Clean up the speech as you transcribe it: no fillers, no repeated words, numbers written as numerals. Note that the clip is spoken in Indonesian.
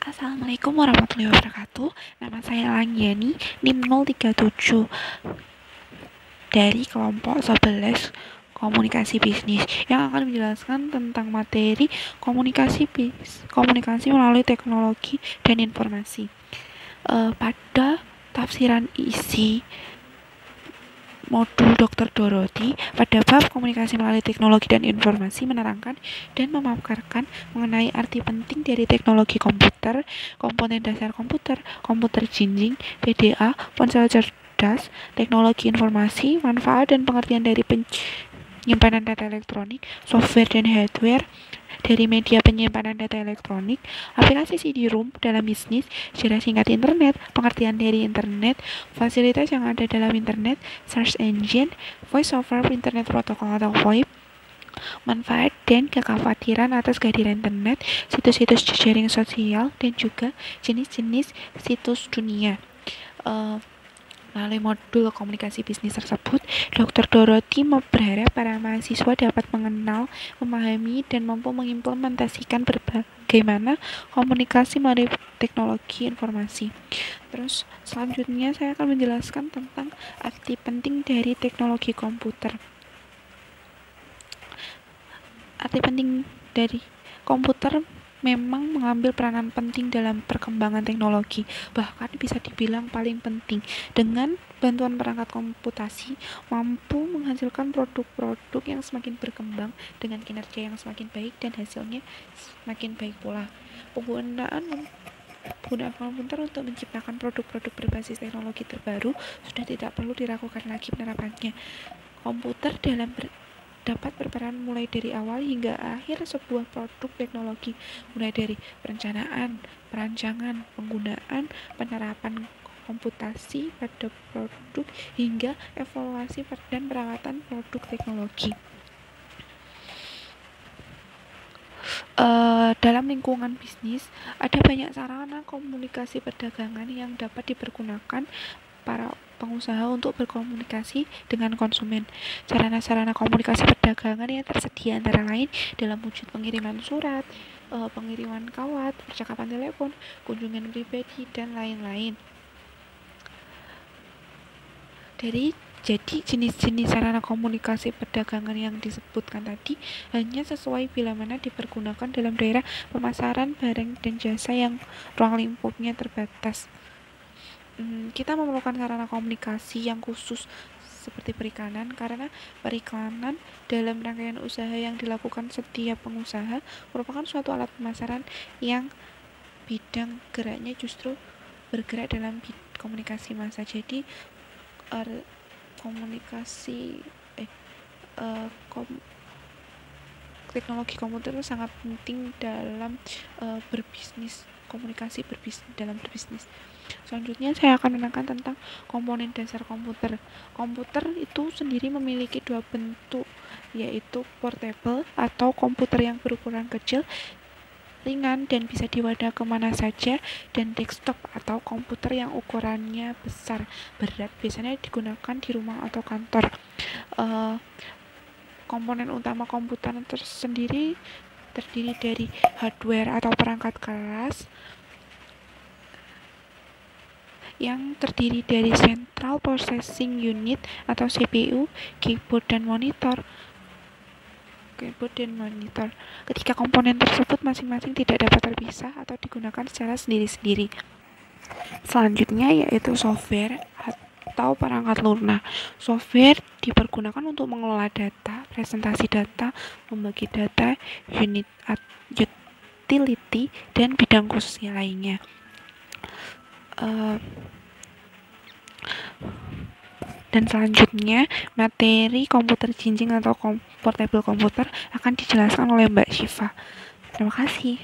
Assalamualaikum warahmatullahi wabarakatuh. Nama saya Langgiani, NIM 037 dari kelompok 11 komunikasi bisnis yang akan menjelaskan tentang materi komunikasi melalui teknologi dan informasi. Pada tafsiran isi modul Dr. Dorothy pada bab komunikasi melalui teknologi dan informasi menerangkan dan memaparkan mengenai arti penting dari teknologi komputer, komponen dasar komputer, komputer jinjing, PDA, ponsel cerdas, teknologi informasi, manfaat dan pengertian dari penyimpanan data elektronik, software dan hardware dari media penyimpanan data elektronik, aplikasi CD-ROM dalam bisnis, sejarah singkat internet, pengertian dari internet, fasilitas yang ada dalam internet, search engine, voice over internet protocol atau VoIP, manfaat dan kekhawatiran atas kehadiran internet, situs-situs jejaring sosial, dan juga jenis-jenis situs dunia. Melalui modul komunikasi bisnis tersebut, Dr. Dorothy berharap para mahasiswa dapat mengenal, memahami, dan mampu mengimplementasikan bagaimana komunikasi melalui teknologi informasi. Terus selanjutnya saya akan menjelaskan tentang arti penting dari teknologi komputer. Arti penting dari komputer memang mengambil peranan penting dalam perkembangan teknologi, bahkan bisa dibilang paling penting. Dengan bantuan perangkat komputasi, mampu menghasilkan produk-produk yang semakin berkembang dengan kinerja yang semakin baik dan hasilnya semakin baik pula. Penggunaan komputer untuk menciptakan produk-produk berbasis teknologi terbaru sudah tidak perlu diragukan lagi penerapannya. Komputer dapat berperan mulai dari awal hingga akhir sebuah produk teknologi, mulai dari perencanaan, perancangan, penggunaan, penerapan komputasi pada produk, hingga evaluasi dan perawatan produk teknologi. Dalam lingkungan bisnis, ada banyak sarana komunikasi perdagangan yang dapat dipergunakan para pengusaha untuk berkomunikasi dengan konsumen. Sarana-sarana komunikasi perdagangan yang tersedia antara lain dalam wujud pengiriman surat, pengiriman kawat, percakapan telepon, kunjungan pribadi, dan lain-lain. Jadi jenis-jenis sarana komunikasi perdagangan yang disebutkan tadi hanya sesuai bila mana dipergunakan dalam daerah pemasaran barang dan jasa yang ruang lingkupnya terbatas. Kita memerlukan sarana komunikasi yang khusus seperti perikanan, karena periklanan dalam rangkaian usaha yang dilakukan setiap pengusaha merupakan suatu alat pemasaran yang bidang geraknya justru bergerak dalam komunikasi massa. Jadi teknologi komputer itu sangat penting dalam berbisnis, komunikasi dalam berbisnis. Selanjutnya saya akan menerangkan tentang komponen dasar komputer. Komputer itu sendiri memiliki dua bentuk, yaitu portable atau komputer yang berukuran kecil, ringan dan bisa dibawa kemana saja, dan desktop atau komputer yang ukurannya besar, berat, biasanya digunakan di rumah atau kantor. Komponen utama komputer tersendiri terdiri dari hardware atau perangkat keras yang terdiri dari Central Processing Unit atau CPU, keyboard dan monitor. Ketika komponen tersebut masing-masing tidak dapat terpisah atau digunakan secara sendiri-sendiri. Selanjutnya yaitu software atau perangkat lunak. Software dipergunakan untuk mengelola data, presentasi data, membagi data, unit utility, dan bidang khususnya lainnya. Dan selanjutnya materi komputer jinjing atau portable komputer akan dijelaskan oleh Mbak Syifa. Terima kasih.